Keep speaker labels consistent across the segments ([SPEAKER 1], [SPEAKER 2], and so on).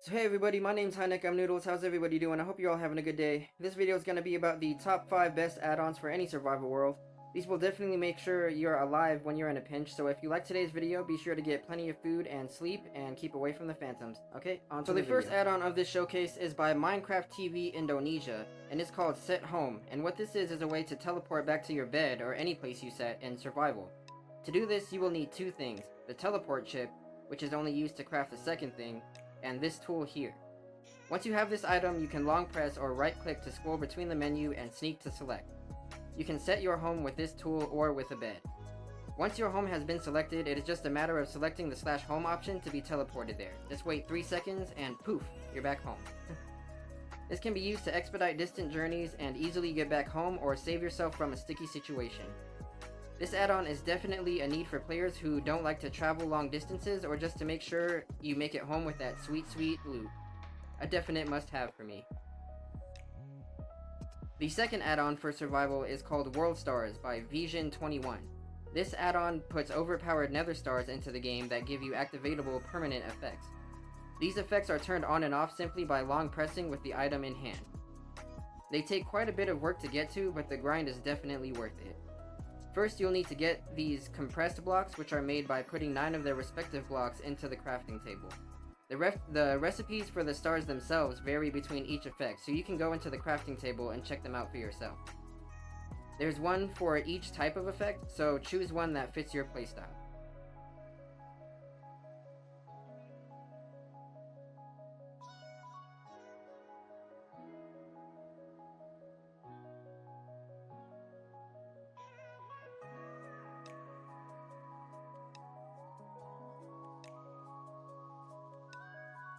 [SPEAKER 1] So hey everybody, my name's Heineck, I'm Noodles. How's everybody doing? I hope you're all having a good day. This video is going to be about the top 5 best add-ons for any survival world. These will definitely make sure you're alive when you're in a pinch, so if you like today's video, be sure to get plenty of food and sleep and keep away from the phantoms. Okay, on to the video. First add-on of this showcase is by Minecraft TV Indonesia, and it's called Set Home, and what this is a way to teleport back to your bed or any place you set in survival. To do this, you will need two things: the teleport chip, which is only used to craft the second thing, and this tool here. Once you have this item, you can long press or right click to scroll between the menu and sneak to select. You can set your home with this tool or with a bed. Once your home has been selected, it is just a matter of selecting the /home option to be teleported there. Just wait 3 seconds and poof, you're back home. This can be used to expedite distant journeys and easily get back home or save yourself from a sticky situation. This add-on is definitely a need for players who don't like to travel long distances or just to make sure you make it home with that sweet loot. A definite must-have for me. The second add-on for survival is called World Stars by Vision21. This add-on puts overpowered nether stars into the game that give you activatable permanent effects. These effects are turned on and off simply by long pressing with the item in hand. They take quite a bit of work to get to, but the grind is definitely worth it. First, you'll need to get these compressed blocks, which are made by putting 9 of their respective blocks into the crafting table. The recipes for the stars themselves vary between each effect, so you can go into the crafting table and check them out for yourself. There's one for each type of effect, so choose one that fits your playstyle.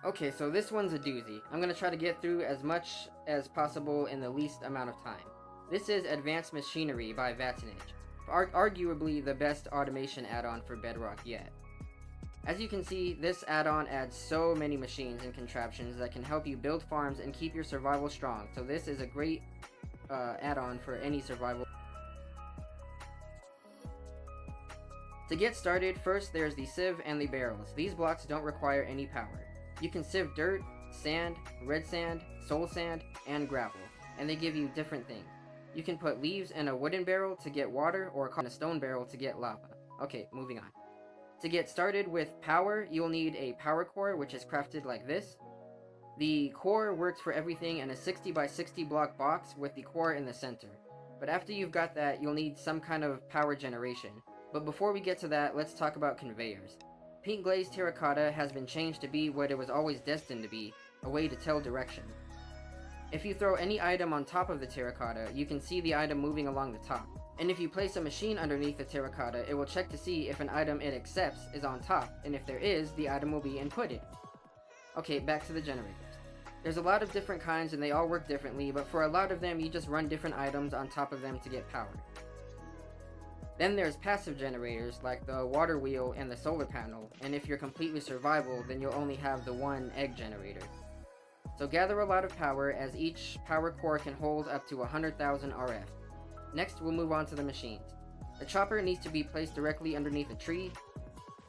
[SPEAKER 1] Okay, so this one's a doozy. I'm going to try to get through as much as possible in the least amount of time. This is Advanced Machinery by Vatinage, arguably the best automation add-on for Bedrock yet. As you can see, this add-on adds so many machines and contraptions that can help you build farms and keep your survival strong, so this is a great add-on for any survival. To get started, first there's the sieve and the barrels. These blocks don't require any power. You can sieve dirt, sand, red sand, soul sand, and gravel, and they give you different things. You can put leaves in a wooden barrel to get water or in a stone barrel to get lava. Okay, moving on. To get started with power, you'll need a power core, which is crafted like this. The core works for everything in a 60 by 60 block box with the core in the center. But after you've got that, you'll need some kind of power generation. But before we get to that, let's talk about conveyors. Pink glazed terracotta has been changed to be what it was always destined to be, a way to tell direction. If you throw any item on top of the terracotta, you can see the item moving along the top. And if you place a machine underneath the terracotta, it will check to see if an item it accepts is on top, and if there is, the item will be inputted. Okay, back to the generators. There's a lot of different kinds and they all work differently, but for a lot of them you just run different items on top of them to get power. Then there's passive generators like the water wheel and the solar panel, and if you're completely survival, then you'll only have the one egg generator. So gather a lot of power, as each power core can hold up to 100,000 RF. Next, we'll move on to the machines. The chopper needs to be placed directly underneath a tree.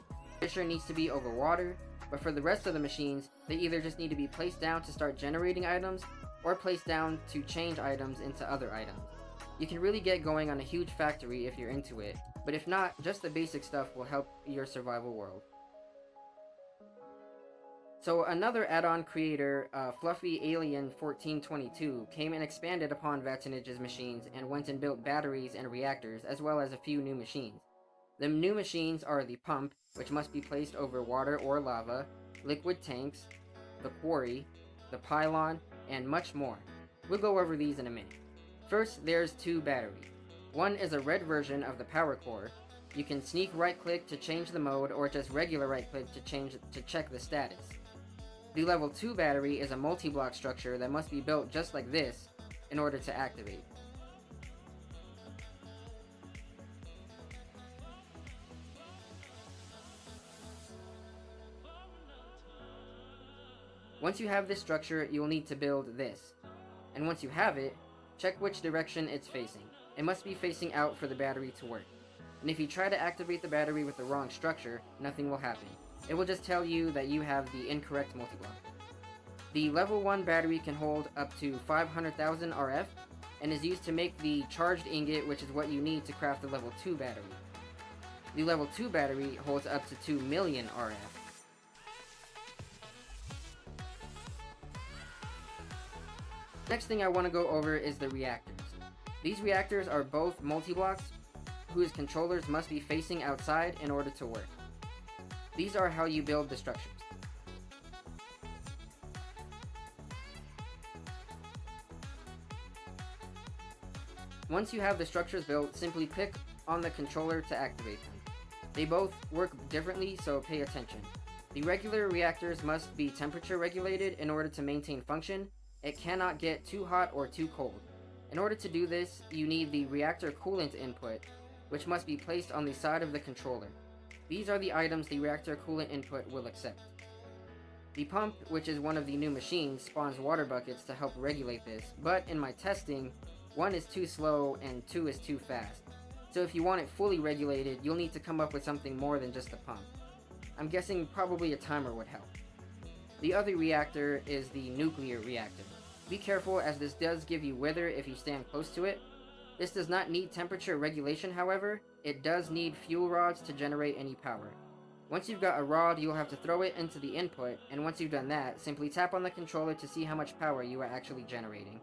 [SPEAKER 1] The fisher needs to be over water, but for the rest of the machines, they either just need to be placed down to start generating items, or placed down to change items into other items. You can really get going on a huge factory if you're into it, but if not, just the basic stuff will help your survival world. So another add-on creator, Fluffy Alien 1422, came and expanded upon Vatinage's machines and went and built batteries and reactors, as well as a few new machines. The new machines are the pump, which must be placed over water or lava, liquid tanks, the quarry, the pylon, and much more. We'll go over these in a minute. First, there's 2 batteries. One is a red version of the power core. You can sneak right-click to change the mode, or just regular right-click to check the status. The level 2 battery is a multi-block structure that must be built just like this in order to activate. Once you have this structure, you will need to build this. And once you have it, check which direction it's facing. It must be facing out for the battery to work. And if you try to activate the battery with the wrong structure, nothing will happen. It will just tell you that you have the incorrect multi-block. The level 1 battery can hold up to 500,000 RF and is used to make the charged ingot, which is what you need to craft the level 2 battery. The level 2 battery holds up to 2 million RF. Next thing I want to go over is the reactors. These reactors are both multi-blocks whose controllers must be facing outside in order to work. These are how you build the structures. Once you have the structures built, simply click on the controller to activate them. They both work differently, so pay attention. The regular reactors must be temperature regulated in order to maintain function. It cannot get too hot or too cold. In order to do this, you need the reactor coolant input, which must be placed on the side of the controller. These are the items the reactor coolant input will accept. The pump, which is one of the new machines, spawns water buckets to help regulate this, but in my testing, 1 is too slow and 2 is too fast. So if you want it fully regulated, you'll need to come up with something more than just a pump. I'm guessing probably a timer would help. The other reactor is the nuclear reactor. Be careful, as this does give you wither if you stand close to it. This does not need temperature regulation, however. It does need fuel rods to generate any power. Once you've got a rod, you'll have to throw it into the input, and once you've done that, simply tap on the controller to see how much power you are actually generating.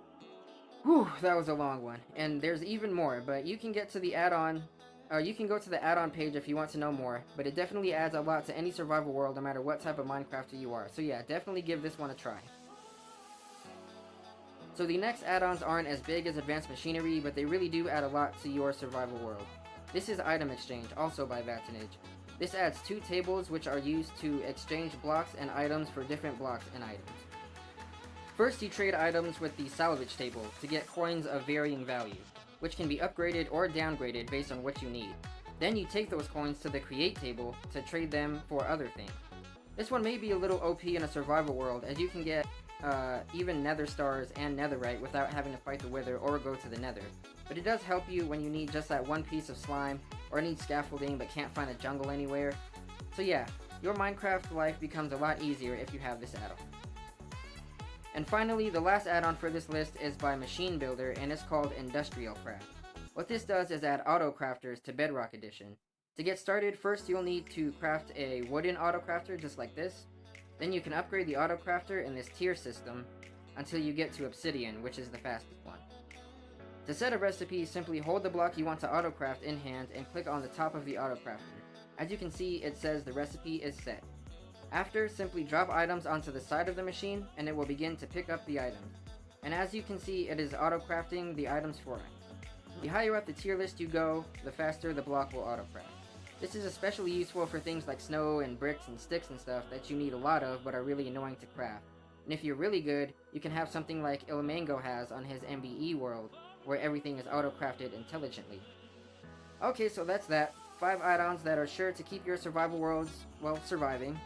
[SPEAKER 1] Whew, that was a long one, and there's even more, but you can get to the add-on, you can go to the add-on page if you want to know more, but it definitely adds a lot to any survival world no matter what type of Minecrafter you are, so yeah, definitely give this one a try. So the next add-ons aren't as big as advanced machinery, but they really do add a lot to your survival world. This is item exchange, also by Vatinage. This adds 2 tables which are used to exchange blocks and items for different blocks and items. First, you trade items with the salvage table to get coins of varying value, which can be upgraded or downgraded based on what you need. Then you take those coins to the create table to trade them for other things. This one may be a little OP in a survival world, as you can get even nether stars and netherite without having to fight the wither or go to the nether. But it does help you when you need just that one piece of slime, or need scaffolding but can't find a jungle anywhere. So yeah, your Minecraft life becomes a lot easier if you have this add-on. And finally, the last add-on for this list is by Machine Builder, and it's called Industrial Craft. What this does is add auto crafters to Bedrock Edition. To get started, first you'll need to craft a wooden auto crafter just like this. Then you can upgrade the auto crafter in this tier system until you get to obsidian, which is the fastest one. To set a recipe, simply hold the block you want to auto craft in hand and click on the top of the auto crafter. As you can see, it says the recipe is set. After, simply drop items onto the side of the machine and it will begin to pick up the items. And as you can see, it is auto crafting the items for it. The higher up the tier list you go, the faster the block will auto craft. This is especially useful for things like snow and bricks and sticks and stuff that you need a lot of but are really annoying to craft. And if you're really good, you can have something like Ilmango has on his MBE world, where everything is auto-crafted intelligently. Okay, so that's that. 5 add-ons that are sure to keep your survival worlds, well, surviving.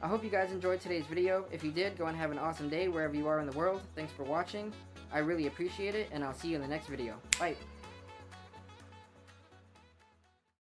[SPEAKER 1] I hope you guys enjoyed today's video. If you did, go and have an awesome day wherever you are in the world. Thanks for watching. I really appreciate it, and I'll see you in the next video. Bye!